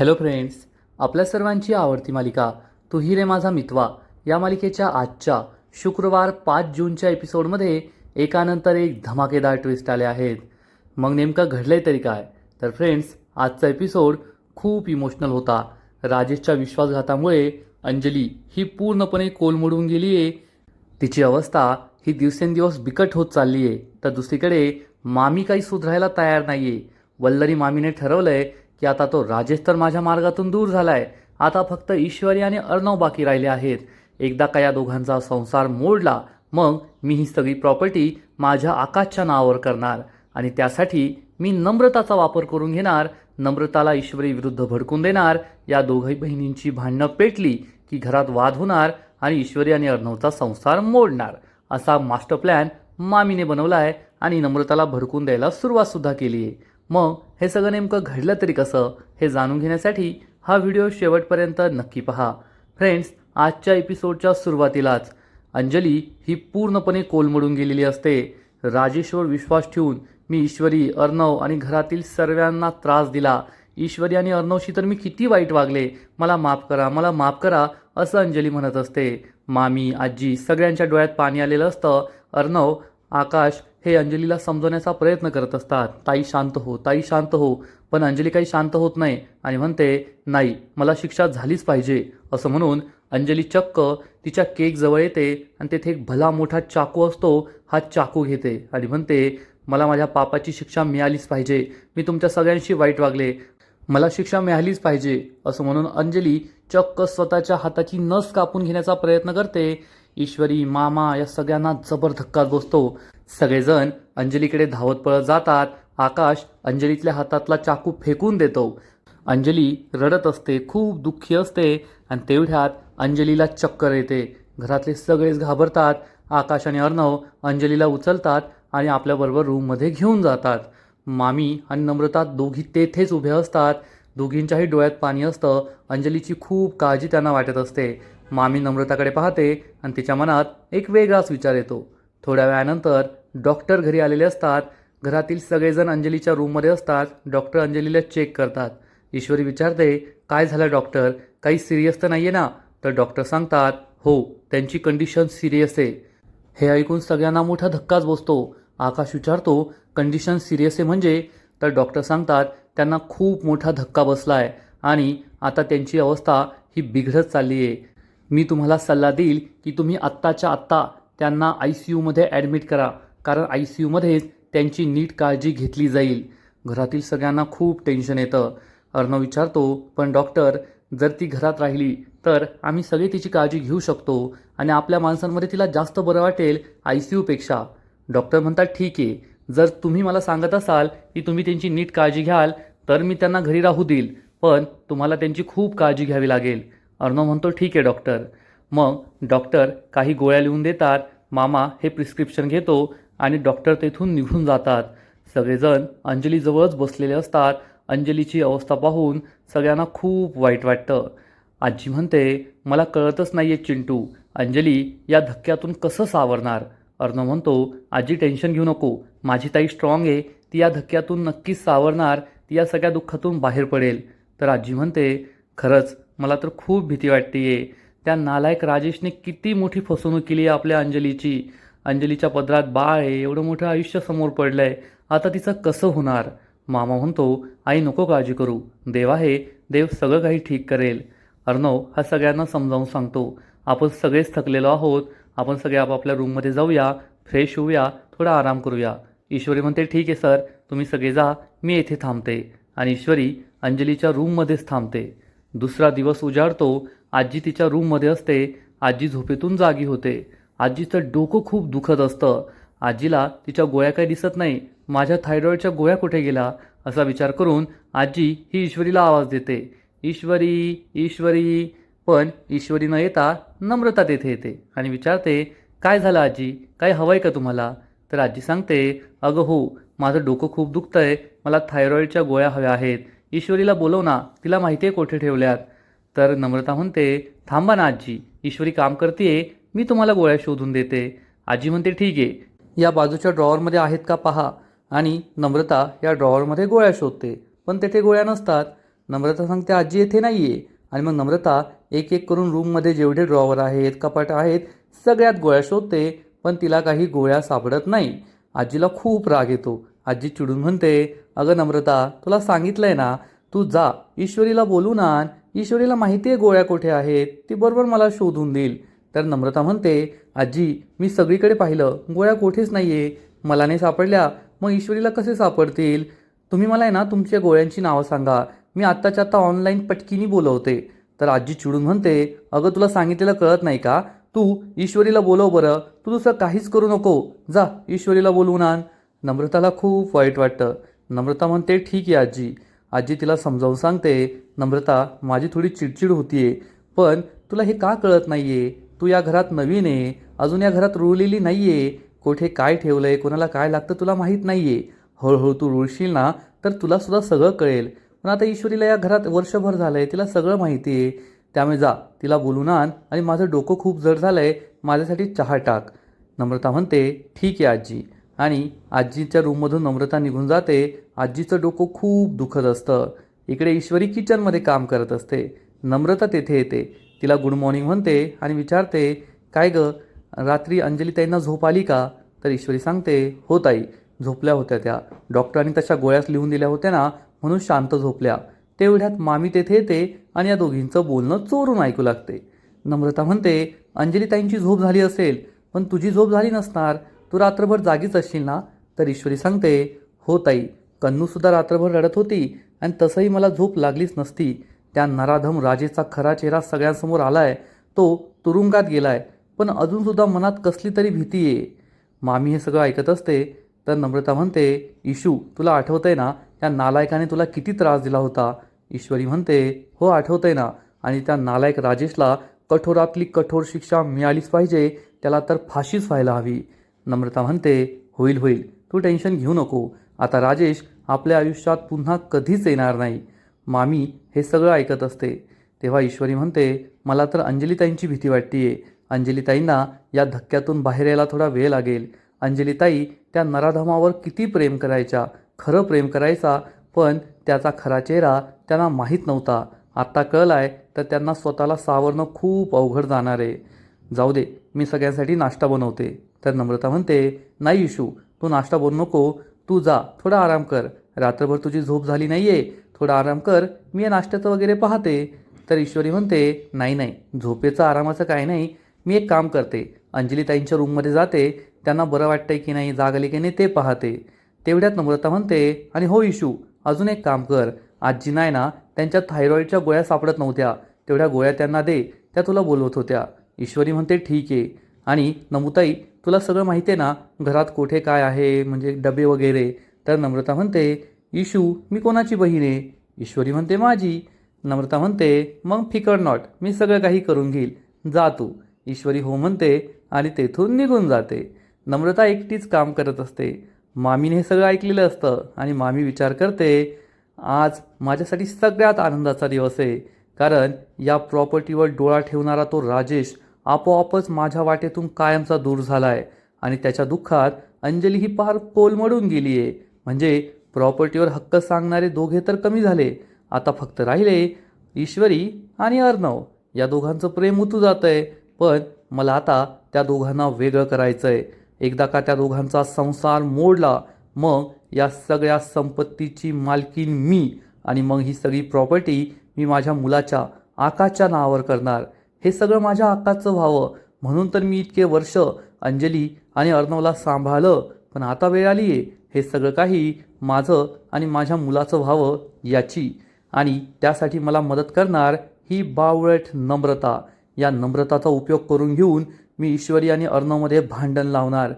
Hello friends, आपल्या सर्वांची आवडती मालिका तू ही रे माझा मितवा या मालिकेच्या आजच्या शुक्रवार 5 जूनच्या एपिसोडमध्ये एकानंतर एक धमाकेदार ट्विस्ट आले आहेत. मग नेमकं घडलंय तरी काय? तर फ्रेंड्स, आजचा एपिसोड खूप इमोशनल होता. राजेशच्या विश्वासघातामुळे अंजली ही पूर्णपणे कोलमडून गेली आहे. तिची अवस्था ही दिवसेंदिवस बिकट होत चालली आहे. तर दुसरीकडे मामी काही सुधारायला तयार नाहीये. वल्लरी मामीने ठरवलंय की आता तो राजेश तर माझ्या मार्गातून दूर झालाय, आता फक्त ईश्वरी आणि अर्णव बाकी राहिले आहेत. एकदा का या दोघांचा संसार मोडला, मग मी ही सगळी प्रॉपर्टी माझ्या आकाशच्या नावावर करणार आणि त्यासाठी मी नम्रताचा वापर करून घेणार. नम्रताला ईश्वरी विरुद्ध भडकून देणार. या दोघी बहिणींची भांडणं पेटली की घरात वाद होणार आणि ईश्वरी आणि अर्णवचा संसार मोडणार, असा मास्टर प्लॅन मामीने बनवलाय आणि नम्रताला भडकून द्यायला सुरुवात सुद्धा केली आहे. मग हे सगळं नेमकं घडलं तरी कसं, हे जाणून घेण्यासाठी हा व्हिडिओ शेवटपर्यंत नक्की पहा. फ्रेंड्स, आजच्या एपिसोडच्या सुरुवातीलाच अंजली ही पूर्णपणे कोलमडून गेलेली असते. राजेशवर विश्वास ठेवून मी ईश्वरी, अर्णव आणि घरातील सर्वांना त्रास दिला. ईश्वरी आणि अर्णवशी तर मी किती वाईट वागले, मला माफ करा, मला माफ करा, असं अंजली म्हणत असते. मामी, आजी सगळ्यांच्या डोळ्यात पाणी आलेलं असतं. अर्णव, आकाश हे अंजलीला समजवण्याचा प्रयत्न करत असतात. ताई शांत हो, ताई शांत हो. पण अंजली काही शांत होत नाही आणि म्हणते, नाही, मला शिक्षा झालीच पाहिजे. असं म्हणून अंजली चक्क तिच्या केक जवळ येते आणि तेथे एक भला मोठा चाकू असतो. हा चाकू घेते आणि म्हणते, मला माझ्या पापाची शिक्षा मिळालीच पाहिजे. मी तुमच्या सगळ्यांशी वाईट वागले, मला शिक्षा मिळालीच पाहिजे. असं म्हणून अंजली चक्क स्वतःच्या हाताची नस कापून घेण्याचा प्रयत्न करते. ईश्वरी, मामा या सगळ्यांना जबर धक्का बसतो. सगळेजण अंजलीकडे धावत पळत जातात. आकाश अंजलीतल्या हातातला चाकू फेकून देतो. अंजली रडत असते, खूप दुःखी असते आणि तेवढ्यात अंजलीला चक्कर येते. घरातले सगळेच घाबरतात. आकाश आणि अर्णव अंजलीला उचलतात आणि आपल्याबरोबर रूममध्ये घेऊन जातात. मामी आणि नम्रता दोघी तेथेच उभ्या असतात. दोघींच्याही डोळ्यात पाणी असतं. अंजलीची खूप काळजी त्यांना वाटत असते. मामी नम्रताकडे पाहते आणि तिच्या मनात एक वेगळाच विचार येतो. थोड्या वेळानंतर डॉक्टर घरी आलेले असतात. घरातील सगळेजण अंजलीच्या रूममध्ये असतात. डॉक्टर अंजलीला चेक करतात. ईश्वरी विचारते, काय झालं डॉक्टर, काही सिरियस तर नाही आहे ना? तर डॉक्टर सांगतात, हो, त्यांची कंडिशन सिरियस आहे. हे ऐकून सगळ्यांना मोठा धक्काच बसतो. आकाश विचारतो, कंडिशन सिरियस आहे म्हणजे? तर डॉक्टर सांगतात, त्यांना खूप मोठा धक्का बसला आहे आणि आता त्यांची अवस्था ही बिघडत चालली आहे. मी तुम्हाला सल्ला देईल की तुम्ही आत्ताच्या आत्ता त्यांना ICUमध्ये ॲडमिट करा, कारण ICUमध्येच त्यांची नीट काळजी घेतली जाईल. घरातील सगळ्यांना खूप टेन्शन येतं. अर्णव विचारतो, पण डॉक्टर, जर ती घरात राहिली तर आम्ही सगळे तिची काळजी घेऊ शकतो आणि आपल्या माणसांमध्ये तिला जास्त बरं वाटेल ICUपेक्षा. डॉक्टर म्हणतात, ठीक आहे, जर तुम्ही मला सांगत असाल की तुम्ही त्यांची नीट काळजी घ्याल तर मी त्यांना घरी राहू देईल, पण तुम्हाला त्यांची खूप काळजी घ्यावी लागेल. अर्णव म्हणतो, ठीक आहे डॉक्टर. मग डॉक्टर काही गोळ्या लिहून देतात. मामा हे प्रिस्क्रिप्शन घेतो आणि डॉक्टर तेथून निघून जातात. सगळेजण अंजलीजवळच बसलेले असतात. अंजलीची अवस्था पाहून सगळ्यांना खूप वाईट वाटतं. आजी म्हणते, मला कळतच नाहीये चिंटू, अंजली या धक्क्यातून कसं सावरणार? अर्णव म्हणतो, आजी टेन्शन घेऊ नको, माझी ताई स्ट्रॉंग आहे, ती या धक्क्यातून नक्कीच सावरणार, ती या सगळ्या दुःखातून बाहेर पडेल. तर आजी म्हणते, खरंच मला तर खूप भीती वाटतेय. त्या नालायक राजेशने किती मोठी फसवणूक केली आहे आपल्या अंजलीची. अंजलीच्या पदरात बाळ आहे, एवढं मोठं आयुष्य समोर पडलंय, आता तिचं कसं होणार? मामा म्हणतो, आई नको काळजी करू, देव आहे, देव सगळं काही ठीक करेल. अर्णव हा सगळ्यांना समजावून सांगतो, आपण सगळेच थकलेलो आहोत, आपण सगळे आपापल्या रूममध्ये जाऊया, फ्रेश होऊया, थोडा आराम करूया. ईश्वरी म्हणते, ठीक आहे सर, तुम्ही सगळे जा, मी येथे थांबते. आणि ईश्वरी अंजलीच्या रूममध्येच थांबते. दुसरा दिवस उजाडतो. आजी तिच्या रूममध्ये असते. आजी झोपेतून जागी होते. आजीचं डोकं खूप दुखत असतं. आजीला तिच्या गोळ्या काही दिसत नाही. माझ्या थायरॉईडच्या गोळ्या कुठे गेला, असा विचार करून आजी ही ईश्वरीला आवाज देते, ईश्वरी, ईश्वरी. पण ईश्वरी न येता नम्रता तेथे येते आणि विचारते, काय झालं आजी, काय हवंय का तुम्हाला? तर आजी सांगते, अगं हो, माझं डोकं खूप दुखतंय, मला थायरॉईडच्या गोळ्या हव्या आहेत. ईश्वरीला बोलव ना, तिला माहिती आहे कोठे ठेवल्यात. तर नम्रता म्हणते, थांबा ना आजी, ईश्वरी काम करतेय, मी तुम्हाला गोळ्या शोधून देते. आजी म्हणते, ठीक आहे, या बाजूच्या ड्रॉवरमध्ये आहेत का पहा. आणि नम्रता या ड्रॉवरमध्ये गोळ्या शोधते, पण तेथे गोळ्या नसतात. नम्रता सांगते आजी येथे नाही आहे. आणि मग नम्रता एक एक करून रूममध्ये जेवढे ड्रॉवर आहेत, कपाटं आहेत, सगळ्यात गोळ्या शोधते, पण तिला काही गोळ्या सापडत नाही. आजीला खूप राग येतो. आजी चिडून म्हणते, अगं नम्रता, तुला सांगितलंय ना, तू जा ईश्वरीला बोलून आण. ईश्वरीला माहिती आहे गोळ्या कुठे आहेत, ती बरोबर मला शोधून देईल. तर नम्रता म्हणते, आजी मी सगळीकडे पाहिलं, गोळ्या कुठेच नाही आहे, मला नाही सापडल्या, मग ईश्वरीला कसे सापडतील? तुम्ही मला आहे ना तुमच्या गोळ्यांची नावं सांगा, मी आत्ताच्या आत्ता ऑनलाईन पटकिनी बोलवते. तर आजी चिडून म्हणते, अगं तुला सांगितलेलं कळत नाही का? तू ईश्वरीला बोलव बरं, तू दुसरं काहीच करू नको, जा ईश्वरीला बोलवून आण. नम्रताला खूप वाईट वाटतं. नम्रता म्हणते ठीक आहे आजी. आजी तिला समजावून सांगते, नम्रता माझी थोडी चिडचिड होतीये, पण तुला हे का कळत नाहीये? तू या घरात नवीन आहे, अजून या घरात रुळलेली नाहीये, कुठे काय ठेवलंय, कोणाला काय लागतं तुला माहीत नाहीये. हळूहळू तू रुळशील ना तर तुला सुद्धा सगळं कळेल. पण आता ईश्वरीला या घरात वर्षभर झालंय, तिला सगळं माहिती आहे. त्यामुळे जा तिला बोलून आण आणि माझं डोकं खूप जड झालंय, माझ्यासाठी चहा टाक. नम्रता म्हणते ठीक आहे आजी. आणि आजीच्या रूममधून नम्रता निघून जाते. आजीचं डोकं खूप दुखत असतं. इकडे ईश्वरी किचनमध्ये काम करत असते. नम्रता तेथे येते, तिला गुड मॉर्निंग म्हणते आणि विचारते, काय गं रात्री अंजलीताईंना झोप आली का? तर ईश्वरी सांगते, हो ताई, झोपल्या होत्या त्या, डॉक्टरांनी तशा गोळ्याच लिहून दिल्या होत्या ना, म्हणून शांत झोपल्या. तेवढ्यात मामी तेथे येते आणि या दोघींचं बोलणं चोरून ऐकू लागते. नम्रता म्हणते, अंजलीताईंची झोप झाली असेल, पण तुझी झोप झाली नसणार, तू रात्रभर जागीच असशील ना? तर ईश्वरी सांगते, हो ताई, कन्नूसुद्धा रात्रभर रडत होती आणि तसंही मला झोप लागलीच नसती. त्या नराधम राजेचा खरा चेहरा सगळ्यांसमोर आलाय, तो तुरुंगात गेलाय, पण अजूनसुद्धा मनात कसली तरी भीती आहे. मामी हे सगळं ऐकत असते. तर नम्रता म्हणते, इशू तुला आठवतंय ना, त्या नालायकाने तुला किती त्रास दिला होता? ईश्वरी म्हणते, हो आठवतंय ना, आणि त्या नालायक राजेशला कठोरातली कठोर शिक्षा मिळालीच पाहिजे, त्याला तर फाशीच व्हायला हवी. नम्रता म्हणते, होईल होईल, तू टेन्शन घेऊ नको, आता राजेश आपल्या आयुष्यात पुन्हा कधीच येणार नाही. मामी हे सगळं ऐकत असते. तेव्हा ईश्वरी म्हणते, मला तर अंजलीताईंची भीती वाटतेय. अंजलीताईंना या धक्क्यातून बाहेर यायला थोडा वेळ लागेल. अंजलीताई त्या नराधमावर किती प्रेम करायच्या, खरं प्रेम करायचा, पण त्याचा खरा चेहरा त्यांना माहीत नव्हता. आत्ता कळलाय तर त्यांना स्वतःला सावरणं खूप अवघड जाणार आहे. जाऊ दे, मी सगळ्यांसाठी नाश्ता बनवते. तर नम्रता म्हणते, नाही इशू, तू नाश्ता बनवू नको, तू जा थोडा आराम कर, रात्रभर तुझी झोप झाली नाहीये, थोडा आराम कर, मी या नाश्त्याचं वगैरे पाहते. तर ईश्वरी म्हणते, नाही नाही, झोपेचं आरामाचं काय नाही, मी एक काम करते, अंजलीताईंच्या रूममध्ये जाते, त्यांना बरं वाटतंय की नाही, जाग आली की नाही ते पाहते. तेवढ्यात नम्रता म्हणते, आणि हो इशू, अजून एक काम कर, आजी नाही ना, त्यांच्या थायरॉईडच्या गोळ्या सापडत नव्हत्या, तेवढ्या गोळ्या त्यांना दे, त्या तुला बोलवत होत्या. ईश्वरी म्हणते, ठीक आहे. आणि नमुताई, तुला सगळं माहिती आहे ना, घरात कुठे काय आहे, म्हणजे डबे वगैरे? तर नम्रता म्हणते, इशू मी कोणाची बहीण आहे? ईश्वरी म्हणते, माझी. नम्रता म्हणते, मग फिकर नॉट, मी सगळं काही करून घेईल, जा तू. ईश्वरी हो म्हणते आणि तेथून निघून जाते. नम्रता एकटीच काम करत असते. मामीने हे सगळं ऐकलेलं असतं आणि मामी विचार करते, आज माझ्यासाठी सगळ्यात आनंदाचा दिवस आहे, कारण या प्रॉपर्टीवर डोळा ठेवणारा तो राजेश आपोआपच माझ्या वाटेतून कायमचा दूर झाला आहे आणि त्याच्या दुःखात अंजली ही पार कोलमडून गेली आहे. म्हणजे प्रॉपर्टीवर हक्क सांगणारे दोघे तर कमी झाले, आता फक्त राहिले ईश्वरी आणि अर्णव. या दोघांचं प्रेम उतू जात आहे, पण मला आता त्या दोघांना वेगळं करायचं आहे. एकदा का त्या दोघांचा संसार मोडला, मग या सगळ्या संपत्तीची मालकीन मी, आणि मग ही सगळी प्रॉपर्टी मी माझ्या मुलाच्या आकाशच्या नावावर करणार. हे सगळं माझ्या आकाशचं व्हावं, म्हणून तर मी इतके वर्ष अंजली आणि अर्णवला सांभाळलं, पण आता वेळ आली आहे हे सगळं काही माझं आणि माझ्या मुलाचं व्हावं याची. आणि त्यासाठी मला मदत करणार ही बावळट नम्रता. या नम्रताचा उपयोग करून घेऊन मी ईश्वरी आणि अर्णवमध्ये भांडण लावणार.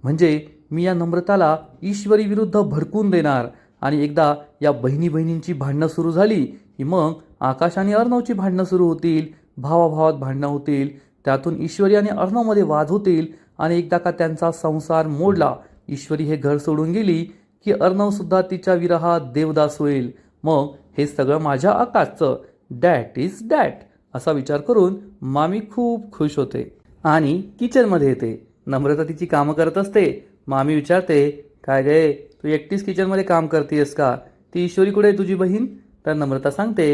म्हणजे मी या नम्रताला ईश्वरी विरुद्ध भडकून देणार, आणि एकदा या बहिणी बहिणींची भांडणं सुरू झाली की मग आकाश आणि अर्णवची भांडणं सुरू होतील, भावाभावात भांडणं होतील, त्यातून ईश्वरी आणि अर्णवमध्ये वाद होतील, आणि एकदा का त्यांचा संसार मोडला, ईश्वरी हे घर सोडून गेली की अर्णवसुद्धा तिच्या विरहात देवदास होईल. मग हे सगळं माझ्या आकाशचं, डॅट इज डॅट, असा विचार करून मामी खूप खुश होते आणि किचनमध्ये येते. नम्रता तिची कामं करत असते. मामी विचारते, काय गे तू एकटीच किचनमध्ये काम करतेस का? ती ईश्वरी कुठे आहे तुझी बहीण? तर नम्रता सांगते,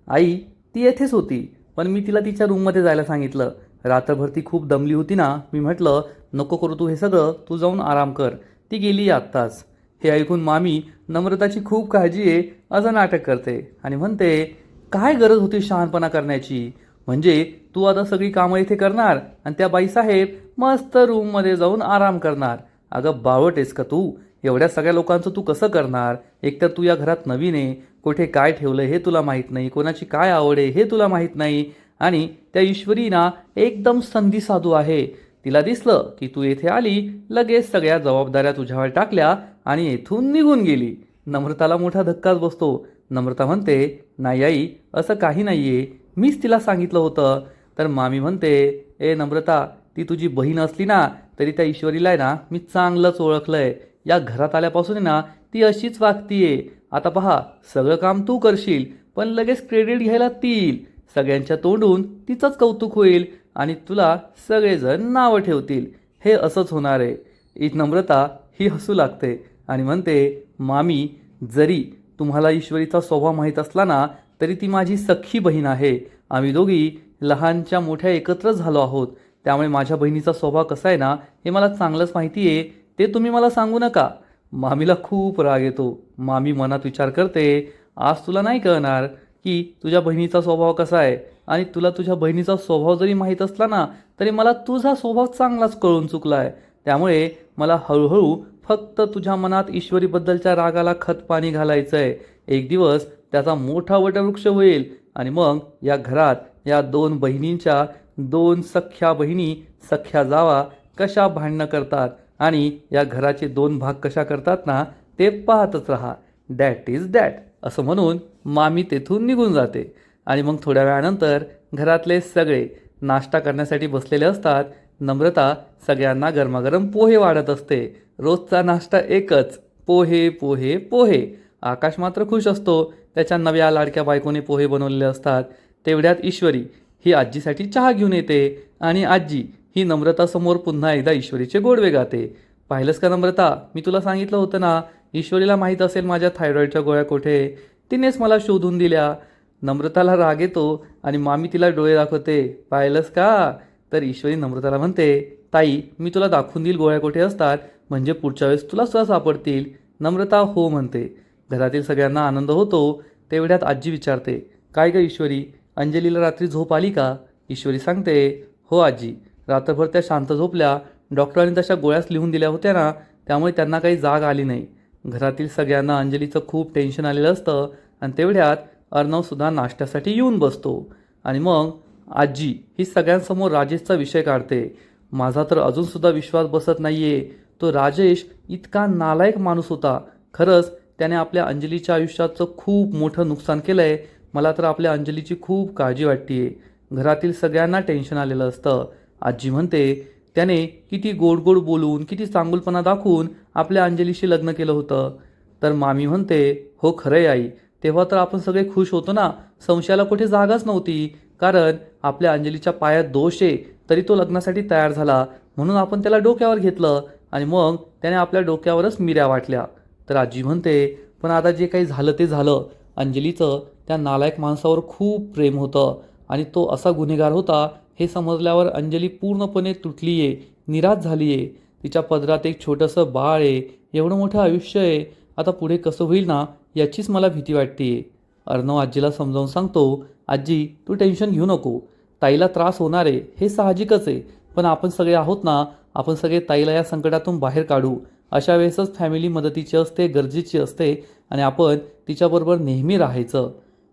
आई ती येथेच होती, पण मी तिला तिच्या रूममध्ये जायला सांगितलं. रात्रभर ती खूप दमली होती ना, मी म्हटलं नको करू तू हे सगळं, तू जाऊन आराम कर. ती गेली आत्ताच. हे ऐकून मामी नम्रताची खूप काळजी आहे असं नाटक करते आणि म्हणते, काय गरज होती शहाणपणा करण्याची? म्हणजे तू आता सगळी कामं इथे करणार आणि त्या बाईसाहेब मस्त रूममध्ये जाऊन आराम करणार. अगं बावट आहेस का तू? एवढ्या सगळ्या लोकांचं तू कसं करणार? एकतर तू या घरात नवीन आहे, कुठे काय ठेवलं हे तुला माहीत नाही, कोणाची काय आवड आहे हे तुला माहीत नाही. आणि त्या ईश्वरी ना एकदम संधी साधू आहे. तिला दिसलं की तू येथे आली, लगेच सगळ्या जबाबदाऱ्या तुझ्यावर टाकल्या आणि येथून निघून गेली. नम्रताला मोठा धक्काच बसतो. नम्रता म्हणते, नाही आई असं काही नाहीये, मीच तिला सांगितलं होतं. तर मामी म्हणते, ए नम्रता, ती तुझी बहीण असली ना तरी त्या ईश्वरीला आहे ना मी चांगलंच ओळखलंय. या घरात आल्यापासून आहे ना ती अशीच वागतीये. आता पहा, सगळं काम तू करशील पण लगेच क्रेडिट घ्यायला ती येईल. सगळ्यांच्या तोंडून तिचंच कौतुक होईल आणि तुला सगळेजण नावं ठेवतील. हे असंच होणार आहे. नम्रता ही हसू लागते आणि म्हणते, मामी जरी तुम्हाला ईश्वरीचा स्वभाव माहीत असला ना तरी ती माझी सख्खी बहीण आहे. आम्ही दोघी लहानच्या मोठ्या एकत्रच झालो आहोत. त्यामुळे माझ्या बहिणीचा स्वभाव कसा आहे ना हे मला चांगलंच माहिती आहे. ते तुम्ही मला सांगू नका. मामीला खूप राग येतो. मामी मनात विचार करते, आज तुला नाही कळणार की तुझ्या बहिणीचा स्वभाव कसा आहे. आणि तुला तुझ्या बहिणीचा स्वभाव जरी माहीत असला ना तरी मला तुझा स्वभाव चांगलाच कळून चुकला आहे. त्यामुळे मला हळूहळू फक्त तुझ्या मनात ईश्वरीबद्दलच्या रागाला खतपाणी घालायचं आहे. एक दिवस त्याचा मोठा वटवृक्ष होईल आणि मग या घरात या दोन बहिणींच्या, दोन सख्ख्या बहिणी सख्ख्या जावा कशा भांडणं करतात आणि या घराचे दोन भाग कशा करतात ना ते पाहतच राहा. दॅट इज दॅट असं म्हणून मामी तेथून निघून जाते. आणि मग थोड्या वेळानंतर घरातले सगळे नाश्ता करण्यासाठी बसलेले असतात. नम्रता सगळ्यांना गरमागरम पोहे वाढत असते. रोजचा नाश्ता एकच, पोहे पोहे पोहे. आकाश मात्र खुश असतो, त्याच्या नव्या लाडक्या बायकोने पोहे बनवलेले असतात. तेवढ्यात ईश्वरी ही आजीसाठी चहा घेऊन येते आणि आजी ही नम्रतासमोर पुन्हा एकदा ईश्वरीचे गोडवे गाते. पाहिलंस का नम्रता, मी तुला सांगितलं होतं ना, ईश्वरीला माहीत असेल माझ्या थायरॉईडच्या गोळ्या कुठे, तिनेच मला शोधून दिल्या. नम्रताला राग येतो आणि मामी तिला डोळे दाखवते. पाहिलंस का? तर ईश्वरी नम्रताला म्हणते, ताई मी तुला दाखवून देईल गोळ्या कुठे असतात, म्हणजे पुढच्या वेळेस तुला सुद्धा सापडतील. नम्रता हो म्हणते. घरातील सगळ्यांना आनंद होतो. तेवढ्यात आजी विचारते, काय ग ईश्वरी, अंजलीला रात्री झोप आली का? ईश्वरी सांगते, हो आजी, रात्रभर त्या शांत झोपल्या. डॉक्टरांनी तशा गोळ्याच लिहून दिल्या होत्या ना, त्यामुळे त्यांना काही जाग आली नाही. घरातील सगळ्यांना अंजलीचं खूप टेन्शन आलेलं असतं आणि तेवढ्यात अर्णवसुद्धा नाश्त्यासाठी येऊन बसतो. आणि मग आजी ही सगळ्यांसमोर राजेशचा विषय काढते. माझा तर अजूनसुद्धा विश्वास बसत नाही आहे. तो राजेश इतका नालायक माणूस होता. खरंच त्याने आपल्या अंजलीच्या आयुष्याचं खूप मोठं नुकसान केलं आहे. मला तर आपल्या अंजलीची खूप काळजी वाटते आहे. घरातील सगळ्यांना टेन्शन आलेलं असतं. आजी म्हणते, त्याने किती गोड गोड बोलून, किती चांगुलपणा दाखवून आपल्या अंजलीशी लग्न केलं होतं. तर मामी म्हणते, हो खरं आहे आई, तेव्हा तर आपण सगळे खुश होतो ना, संशयाला कुठे जागाच नव्हती. कारण आपल्या अंजलीच्या पायात दोष आहे तरी तो लग्नासाठी तयार झाला, म्हणून आपण त्याला डोक्यावर घेतलं आणि मग त्याने आपल्या डोक्यावरच मिऱ्या वाटल्या. तर आजी म्हणते, पण आता जे काही झालं ते झालं. अंजलीचं त्या नालायक माणसावर खूप प्रेम होतं आणि तो असा गुन्हेगार होता हे समजल्यावर अंजली पूर्णपणे तुटली आहे, निराश झाली आहे. तिच्या पदरात एक छोटंसं बाळ आहे, एवढं मोठं आयुष्य आहे. आता पुढे कसं होईल ना याचीच मला भीती वाटते. अर्णव आजीला समजावून सांगतो, आजी तू टेन्शन घेऊ नको, ताईला त्रास होणार आहे हे साहजिकच आहे, पण आपण सगळे आहोत ना, आपण सगळे ताईला या संकटातून बाहेर काढू. अशा वेळेसच फॅमिली मदतीची असते, गरजेची असते आणि आपण तिच्याबरोबर नेहमी राहायचं.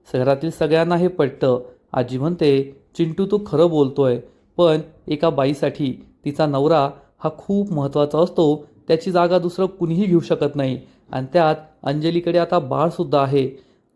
शहरातील सगळ्यांना हे पटतं. आजी म्हणते, चिंटू तू खरं बोलतोय, पण एका बाईसाठी तिचा नवरा हा खूप महत्त्वाचा असतो. त्याची जागा दुसरं कुणीही घेऊ शकत नाही. आणि त्यात अंजलीकडे आता बाळसुद्धा आहे.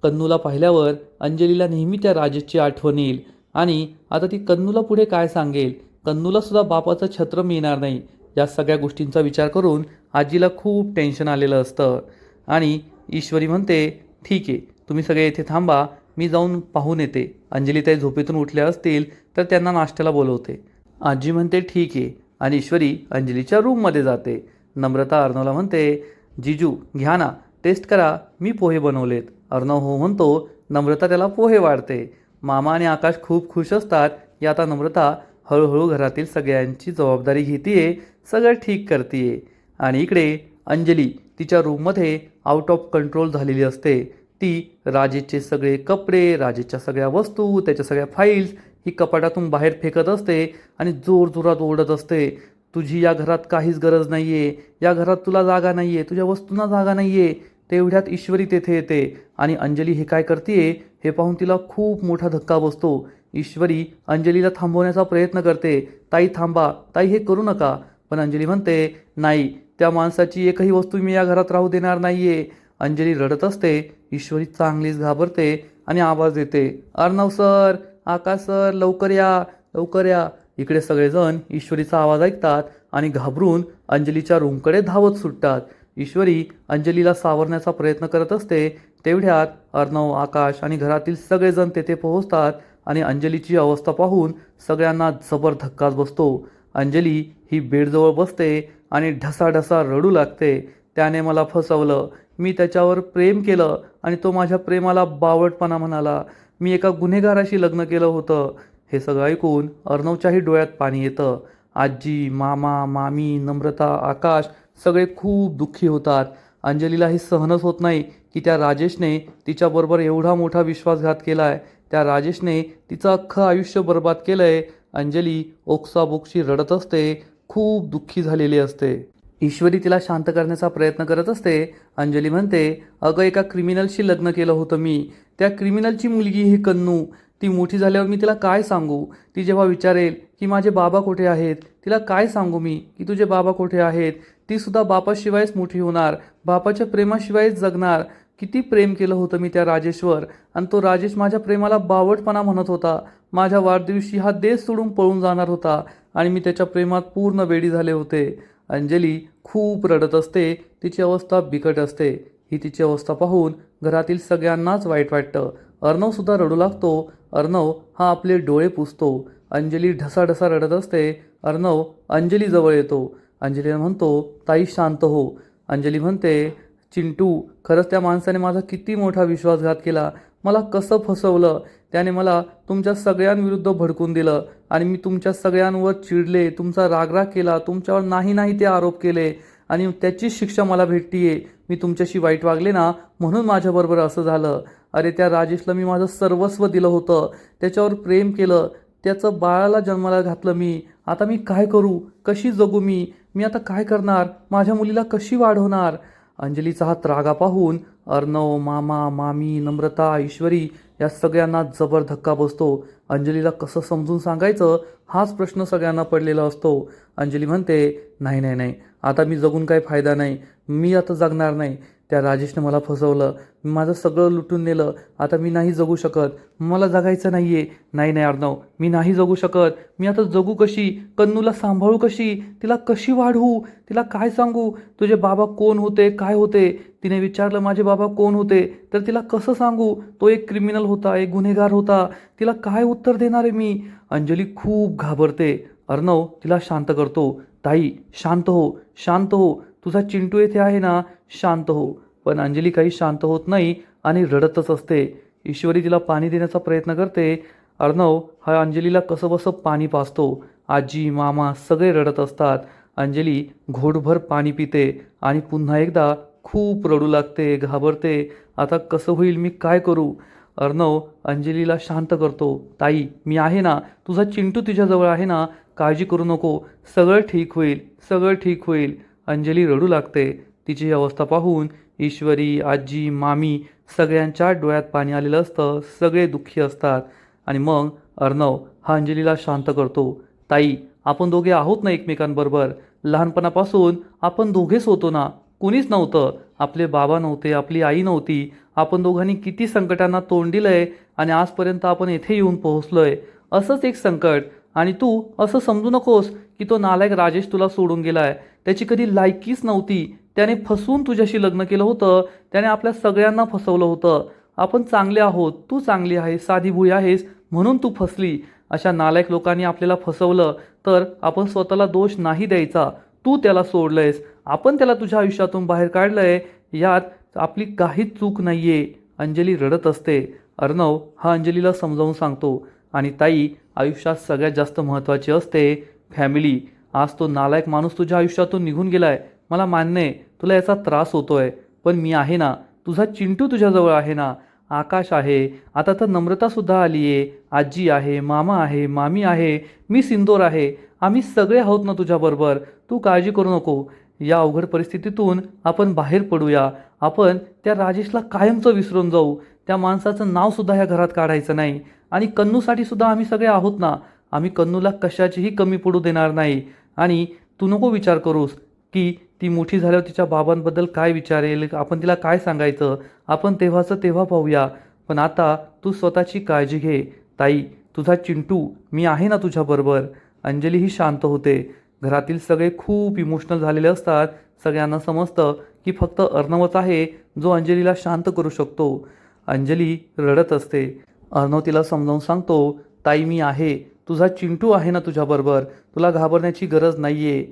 कन्नूला पाहिल्यावर अंजलीला नेहमी त्या राजेशची आठवण येईल आणि आता ती कन्नूला पुढे काय सांगेल. कन्नूला सुद्धा बापाचं छत्र मिळणार नाही. या सगळ्या गोष्टींचा विचार करून आजीला खूप टेन्शन आलेलं असतं. आणि ईश्वरी म्हणते, ठीक आहे तुम्ही सगळे इथे थांबा, मी जाऊन पाहून येते. अंजलीताई झोपेतून उठल्या असतील तर त्यांना नाश्त्याला बोलवते. आजी म्हणते ठीक आहे आणि ईश्वरी अंजलीच्या रूममध्ये जाते. नम्रता अर्णवला म्हणते, जिजू घ्या ना, टेस्ट करा, मी पोहे बनवलेत. अर्णव हो म्हणतो नम्रता त्याला पोहे वाढते. मामा आणि आकाश खूप खुश असतात की आता नम्रता हळूहळू घरातील सगळ्यांची जबाबदारी घेतीये, सगळं ठीक करतीये. आणि इकडे अंजली तिच्या रूममध्ये आउट ऑफ कंट्रोल झालेली असते. ती राजेशचे सगळे कपडे, राजेशच्या सगळ्या वस्तू, त्याच्या सगळ्या फाईल्स ही कपाटातून बाहेर फेकत असते आणि जोरजोरात ओरडत असते, तुझी या घरात काहीच गरज नाही आहे, या घरात तुला जागा नाही आहे, तुझ्या वस्तूंना जागा नाही आहे. तेवढ्यात ईश्वरी तेथे येते आणि अंजली हे काय करते हे पाहून तिला खूप मोठा धक्का बसतो. ईश्वरी अंजलीला थांबवण्याचा प्रयत्न करते, ताई थांबा, ताई हे करू नका. पण अंजली म्हणते, नाही, त्या माणसाची एकही वस्तू मी या घरात राहू देणार नाहीये. अंजली रडत असते. ईश्वरी चांगलीच घाबरते आणि आवाज देते, अर्णव सर, आकाश सर, लवकर या, लवकर या. इकडे सगळेजण ईश्वरीचा आवाज ऐकतात आणि घाबरून अंजलीच्या रूमकडे धावत सुटतात. ईश्वरी अंजलीला सावरण्याचा प्रयत्न करत असते. तेवढ्यात अर्णव, आकाश आणि घरातील सगळेजण तेथे पोहोचतात आणि अंजलीची अवस्था पाहून सगळ्यांना जबर धक्काच बसतो. अंजली ही बेडजवळ बसते आणि ढसाढसा रडू लागते. त्याने मला फसवलं, मी त्याच्यावर प्रेम केलं आणि तो माझ्या प्रेमाला बावळटपणा म्हणाला. मी एका गुन्हेगाराशी लग्न केलं होतं. हे सगळं ऐकून अर्णवच्याही डोळ्यात पाणी येतं. आजी, मामा, मामी, नम्रता, आकाश सगळे खूप दुःखी होतात. अंजलीला हे सहनच होत नाही की त्या राजेशने तिच्याबरोबर एवढा मोठा विश्वासघात केला आहे. त्या राजेशने तिचं अख्खं आयुष्य बर्बाद केलं आहे. अंजली ओक्साबोक्शी रडत असते, खूप दुःखी झालेली असते. ईश्वरी तिला शांत करण्याचा प्रयत्न करत असते. अंजली म्हणते, अगं एका क्रिमिनलशी लग्न केलं होतं मी. त्या क्रिमिनलची मुलगी ही कन्नू. ती मोठी झाल्यावर मी तिला काय सांगू? ती जेव्हा विचारेल की माझे बाबा कुठे आहेत, तिला काय सांगू मी की तुझे बाबा कुठे आहेत? ती सुद्धा बापाशिवायच मोठी होणार, बापाच्या प्रेमाशिवायच जगणार. किती प्रेम केलं होतं मी त्या राजेशवर आणि तो राजेश माझ्या प्रेमाला बावटपणा म्हणत होता. माझ्या वाढदिवशी हा देश सोडून पळून जाणार होता आणि मी त्याच्या प्रेमात पूर्ण वेडी झाले होते. अंजली खूप रडत असते. तिची अवस्था बिकट असते. ही तिची अवस्था पाहून घरातील सगळ्यांनाच वाईट वाटतं. अर्णवसुद्धा रडू लागतो. अर्णव हा आपले डोळे पुसतो. अंजली ढसाढसा रडत असते. अर्णव अंजलीजवळ येतो. अंजलीला म्हणतो, ताई शांत हो. अंजली म्हणते, चिंटू, खरंच त्या माणसाने माझा किती मोठा विश्वासघात केला. मला कसं फसवलं. त्याने मला तुमच्या सगळ्यांविरुद्ध भडकून दिलं आणि मी तुमच्या सगळ्यांवर चिडले, तुमचा रागराग केला, तुमच्यावर नाही ते आरोप केले आणि त्याचीच शिक्षा मला भेटतीये. मी तुमच्याशी वाईट वागले ना, म्हणून माझ्याबरोबर असं झालं. अरे त्या राजेशला मी माझं सर्वस्व दिलं होतं, त्याच्यावर प्रेम केलं, त्याचं बाळाला जन्माला घातलं मी. आता मी काय करू? कशी जगू मी? मी आता काय करणार? माझ्या मुलीला कशी वाढवणार? अंजलीचा हा त्रागा पाहून अर्णव, मामा, मामी, नम्रता, ईश्वरी या सगळ्यांना जबर धक्का बसतो. अंजलीला कसं समजून सांगायचं हाच प्रश्न सगळ्यांना पडलेला असतो. अंजली म्हणते, नाही नाही नाही, आता मी जगून काही फायदा नाही, मी आता जगणार नाही. त्या राजेशने मला फसवलं, माझं सगळं लुटून नेलं. आता मी नाही जगू शकत, मला जगायचं नाही आहे. नाही नाही अर्णव, मी नाही जगू शकत. मी आता जगू कशी? कन्नूला सांभाळू कशी? तिला कशी वाढवू? तिला काय सांगू? तुझे बाबा कोण होते, काय होते? तिने विचारलं माझे बाबा कोण होते, तर तिला कसं सांगू? तो एक क्रिमिनल होता, एक गुन्हेगार होता. तिला काय उत्तर देणार आहे मी? अंजली खूप घाबरते. अर्णव तिला शांत करतो. ताई शांत हो, शांत हो, तुझा चिंटू येथे आहे ना, शांत हो. पण अंजली काही शांत होत नाही आणि रडतच असते. ईश्वरी तिला पाणी देण्याचा प्रयत्न करते. अर्णव हा अंजलीला कसं बसं पाणी पाजतो. आजी, मामा सगळे रडत असतात. अंजली घोटभर पाणी पिते आणि पुन्हा एकदा खूप रडू लागते, घाबरते. आता कसं होईल, मी काय करू? अर्णव अंजलीला शांत करतो. ताई मी आहे ना, तुझा चिंटू तुझ्याजवळ आहे ना, काळजी करू नको, सगळं ठीक होईल, सगळं ठीक होईल. अंजली रडू लागते. तिची अवस्था पाहून ईश्वरी, आजी, मामी सगळ्यांच्या डोळ्यात पाणी आलेलं असतं. सगळे दुःखी असतात. आणि मग अर्णव हा अंजलीला शांत करतो. ताई आपण दोघे आहोत ना एकमेकांबरोबर, लहानपणापासून आपण दोघेच होतो ना, कुणीच नव्हतं. आपले बाबा नव्हते, आपली आई नव्हती. आपण दोघांनी किती संकटांना तोंड दिलंय आणि आजपर्यंत आपण येथे येऊन पोहोचलोय. असंच एक संकट. आणि तू असं समजू नकोस की तो नालायक राजेश तुला सोडून गेलाय. त्याची कधी लायकीच नव्हती. त्याने फसवून तुझ्याशी लग्न केलं होतं. त्याने आपल्या सगळ्यांना फसवलं होतं. आपण चांगले आहोत, तू चांगली आहेस, साधीभुई आहेस, म्हणून तू फसली. अशा नालायक लोकांनी आपल्याला फसवलं तर आपण स्वतःला दोष नाही द्यायचा. तू त्याला सोडलंयस, आपण त्याला तुझ्या आयुष्यातून बाहेर काढलंय, यात आपली काहीच चूक नाहीये. अंजली रडत असते. अर्णव हा अंजलीला समजावून सांगतो आणि ताई, आयुष्यात सगळ्यात जास्त महत्त्वाची असते फॅमिली. आज तो नालायक माणूस तुझ्या आयुष्यातून निघून गेलाय, मला मान्य आहे तुला याचा त्रास होतोय, पण मी आहे ना, तुझा चिंटू तुझ्याजवळ आहे ना, आकाश आहे, आता तर नम्रतासुद्धा आली आहे, आजी आहे, मामा आहे, मामी आहे, मी सिंदूर आहे, आम्ही सगळे आहोत ना तुझ्याबरोबर, तू काळजी करू नको. या अवघड परिस्थितीतून आपण बाहेर पडूया. आपण त्या राजेशला कायमचं विसरून जाऊ. त्या माणसाचं नावसुद्धा ह्या घरात काढायचं नाही. आणि कन्नूसाठी सुद्धा आम्ही सगळे आहोत ना, आम्ही कन्नूला कशाचीही कमी पडू देणार नाही. आणि तू नको विचार करूस की ती मोठी झाल्यावर तिच्या बाबांबद्दल काय विचारेल, आपण तिला काय सांगायचं, आपण तेव्हाचं तेव्हा पाहूया. पण आता तू स्वतःची काळजी घे. ताई, तुझा चिंटू मी आहे ना तुझ्याबरोबर. अंजलीही शांत होते. घरातील सगळे खूप इमोशनल झालेले असतात. सगळ्यांना समजतं की फक्त अर्णवच आहे जो अंजलीला शांत करू शकतो. अंजली रडत असते. अर्णव तिला समजावून सांगतो, ताई मी आहे, तुझा चिंटू आहे ना तुझ्याबरोबर, तुला घाबरण्याची गरज नाही आहे.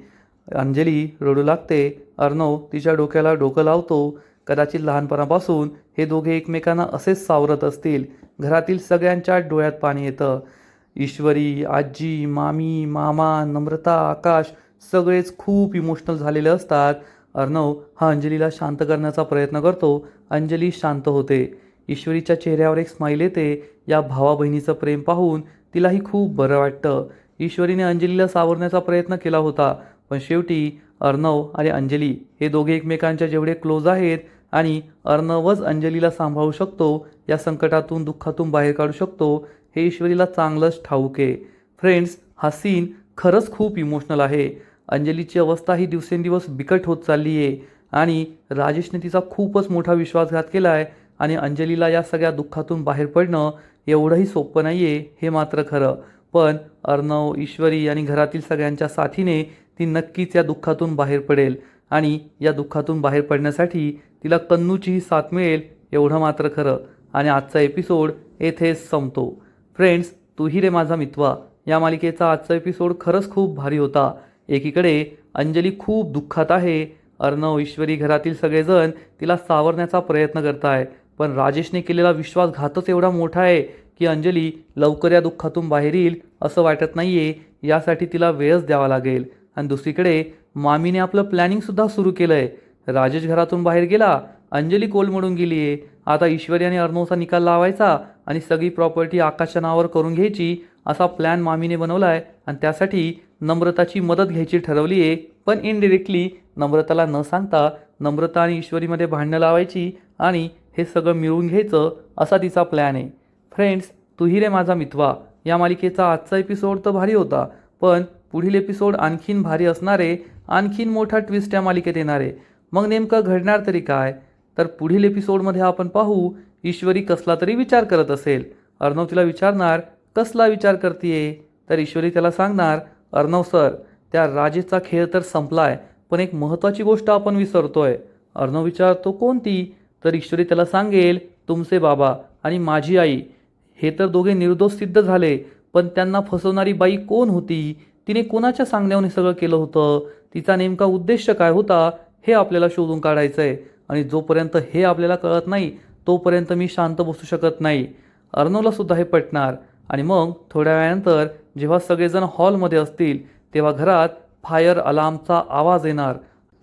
अंजली रडू लागते. अर्णव तिच्या डोक्याला डोकं लावतो. कदाचित लहानपणापासून हे दोघे एकमेकांना असेच सावरत असतील. घरातील सगळ्यांच्या डोळ्यात पाणी येतं. ईश्वरी, आजी, मामी, मामा, नम्रता, आकाश सगळेच खूप इमोशनल झालेले असतात. अर्णव हा अंजलीला शांत करण्याचा प्रयत्न करतो. अंजली शांत होते. ईश्वरीच्या चेहऱ्यावर एक स्माईल येते. या भावा बहिणीचं प्रेम पाहून तिलाही खूप बरं वाटतं. ईश्वरीने अंजलीला सावरण्याचा प्रयत्न केला होता, पण शेवटी अर्णव आणि अंजली हे दोघे एकमेकांच्या जेवढे क्लोज आहेत आणि अर्णवच अंजलीला सांभाळू शकतो, या संकटातून दुःखातून बाहेर काढू शकतो, हे ईश्वरीला चांगलंच ठाऊक आहे. फ्रेंड्स, हा सीन खरंच खूप इमोशनल आहे. अंजलीची अवस्था ही दिवसेंदिवस बिकट होत चालली आहे आणि राजेशने तिचा खूपच मोठा विश्वासघात केला आहे आणि अंजलीला या सगळ्या दुःखातून बाहेर पडणं एवढंही सोपं नाही आहे, हे मात्र खरं. पण अर्णव, ईश्वरी आणि घरातील सगळ्यांच्या साथीने ती नक्कीच या दुःखातून बाहेर पडेल आणि या दुःखातून बाहेर पडण्यासाठी तिला कन्नूचीही साथ मिळेल, एवढं मात्र खरं. आणि आजचा एपिसोड येथेच संपतो. फ्रेंड्स, तूही रे माझा मितवा या मालिकेचा आजचा एपिसोड खरंच खूप भारी होता. एकीकडे अंजली खूप दुःखात आहे. अर्णव, ईश्वरी, घरातील सगळेजण तिला सावरण्याचा प्रयत्न करत आहे, पण राजेशने केलेला विश्वासघातच एवढा मोठा आहे की अंजली लवकर या दुःखातून बाहेर येईल असं वाटत नाही आहे. यासाठी तिला वेळच द्यावा लागेल. आणि दुसरीकडे मामीने आपलं प्लॅनिंगसुद्धा सुरू केलं आहे. राजेश घरातून बाहेर गेला, अंजली कोलमडून गेली आहे. आता ईश्वरी आणि अर्णवचा निकाल लावायचा आणि सगळी प्रॉपर्टी आकाशच्या नावावर करून घ्यायची असा प्लॅन मामीने बनवला आहे. आणि त्यासाठी नम्रताची मदत घ्यायची ठरवली आहे. पण इनडिरेक्टली नम्रताला न सांगता नम्रता आणि ईश्वरीमध्ये भांडणं लावायची आणि हे सगळं मिळवून घ्यायचं असा तिचा प्लॅन आहे. फ्रेंड्स, तूही रे माझा मितवा या मालिकेचा आजचा एपिसोड तर भारी होता, पण पुढील एपिसोड आणखीन भारी असणारे, आणखीन मोठा ट्विस्ट या मालिकेत येणार आहे. मग नेमकं घडणार तरी काय, तर पुढील एपिसोडमध्ये आपण पाहू. ईश्वरी कसला तरी विचार करत असेल. अर्णव तिला विचारणार, कसला विचार करतीये, तर ईश्वरी त्याला सांगणार, अर्णव सर, त्या राजेशचा खेळ तर संपलाय, पण एक महत्त्वाची गोष्ट आपण विसरतोय. अर्णव विचारतो, कोणती, तर ईश्वरी त्याला सांगेल, तुमचे बाबा आणि माझी आई हे तर दोघे निर्दोष सिद्ध झाले, पण त्यांना फसवणारी बाई कोण होती, तिने कोणाच्या सांगण्याने सगळं केलं होतं, तिचा नेमका उद्देश काय होता, हे आपल्याला शोधून काढायचं आहे. आणि जोपर्यंत हे आपल्याला कळत नाही तोपर्यंत मी शांत बसू शकत नाही. अर्णवला सुद्धा हे पटणार. आणि मग थोड्या वेळानंतर जेव्हा सगळेजण हॉलमध्ये असतील तेव्हा घरात फायर अलार्मचा आवाज येणार.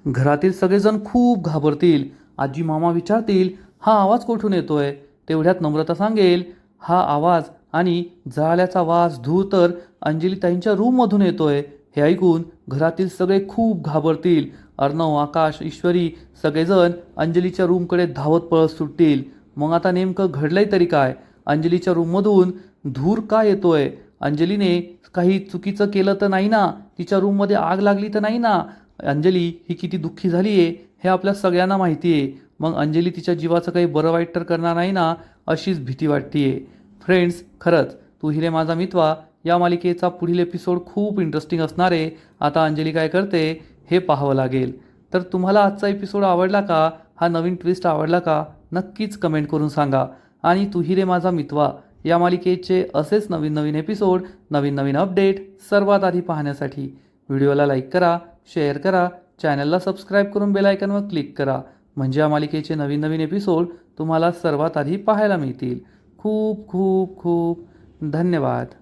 घरातील सगळेजण खूप घाबरतील. आजी, मामा विचारतील, हा आवाज कुठून येतोय. तेवढ्यात नम्रता सांगेल, हा आवाज आणि जळाल्याचा वास, धूर तर अंजलीताईंच्या रूममधून येतोय. हे ऐकून घरातील सगळे खूप घाबरतील. अर्णव, आकाश, ईश्वरी सगळेजण अंजलीच्या रूमकडे धावत पळत सुटतील. मग आता नेमकं घडलंय तरी काय, अंजलीच्या रूममधून धूर का येतोय, अंजलीने काही चुकीचं केलं तर नाही ना, तिच्या रूममध्ये आग लागली तर नाही ना, अंजली ही किती दुःखी झाली आहे हे आपल्या सगळ्यांना माहिती आहे. मग अंजली तिच्या जीवाचं काही बरं वाईट तर करणार नाही ना, अशीच भीती वाटते. फ्रेंड्स, खरंच तू हिरे माझा मितवा या मालिकेचा पुढील एपिसोड खूप इंटरेस्टिंग असणार आहे. आता अंजली काय करते हे पाहावं लागेल. तर तुम्हाला आजचा एपिसोड आवडला का, हा नवीन ट्विस्ट आवडला का, नक्कीच कमेंट करून सांगा. आणि तू हिरे माझा मितवा या मालिकेचे असेच नवीन नवीन एपिसोड, नवीन नवीन अपडेट सर्वात आधी पाहण्यासाठी व्हिडिओला लाईक करा, शेअर करा, चॅनलला सबस्क्राईब करून बेल आयकॉनवर क्लिक करा, म्हणजे या मालिकेचे नवीन नवीन एपिसोड तुम्हाला सर्वात आधी पाहायला मिळतील. खूप खूप खूप धन्यवाद.